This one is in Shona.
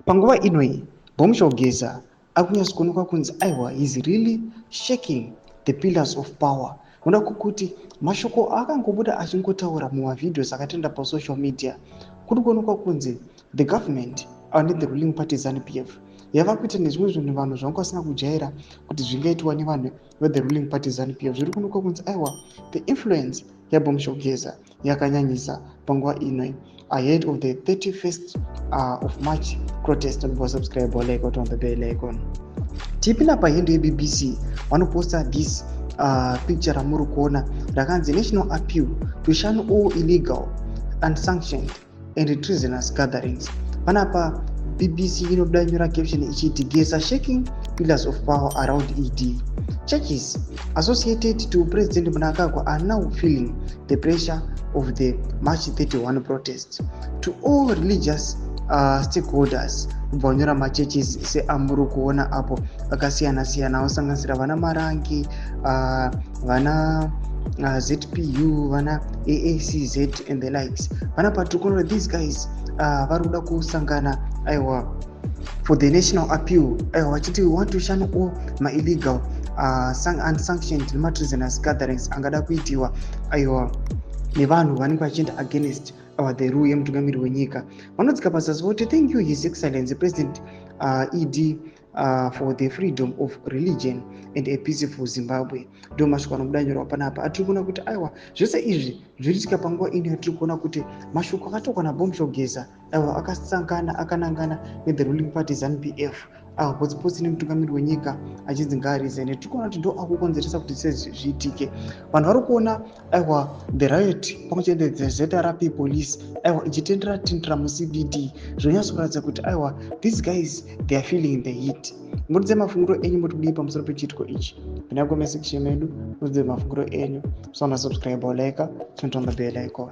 Panguva inoi, Bomshogeza akunyatsokuonekwa kunzi aiwa is really shaking the pillars of power. Unoda kuti mashoko akangobuda achingotaura mumavhidhios akatenda pasocial media kuri kuonekwa kunzi the government and the ruling party ZANU-PF yava kuita nezvimwe zvinhu vanhu zvanga vasina kujaira kuti zvingaitwa nevanhu vethe ruling party ZANU-PF. Zviri kuonekwa kunzi aiwa the influence yaBomshogeza yakanyanyisa panguva inoi ahead of the 31st of March protest. Subscribe like on the bell icon. Tipinda pahindu yeBBC vanoposta this picture ramuri kuona rakanzi national appeal to shun all illegal, unsanctioned and treasonous gatherings. Panapa BBC inobuda nyora caption ichiti Geza shaking pillars of power around ED. Churches associated to President Mnangagwa are now feeling the pressure of the March 31 protest. To all religious stakeholders, kubva kunyora machurches seamuri kuona apo akasiyana-siyana anosanganisira vana Marangi, vana ZPU, vana AACZ and the likes. Panapa tikuona these guys vari kuda kusangana aiwa for the national appeal aiwa vachiti we want to shun all illegal, unsanctioned treasonous gatherings angada kuitiwa aiwa nevanhu vanenge vachienda against the rule yemutungamiri wenyika. Vanodzika pazasi voti thank you his excellency president ED for the freedom of religion and a peaceful Zimbabwe. Ndo mashoko anobuda nyorwa panapa. Atiri kuona kuti aiwa zvose izvi zviriitika panguva ino yatiri kuona kuti mashoko akatokwa naBomshogeza aiwa akasangana akanangana with the ruling party ZANU-PF potsipotsi nemutungamiri wenyika achinzi ngaarizane. Tiri kuona kuti ndo akukonzeresa kuti zviitike. Vanhu vari kuona aiwa the riot pamwechete the ZRP police aiwa ichitendera muCBD zvonyatsokuratidza kuti aiwa these guys they are feeling the heat. Mudze mafunguro enyu mutibudii pamusoro pechiitiko ichi. Pinda kucomment section medu mudze mafunguro enyu. Subscribe or like, turn on the bell icon.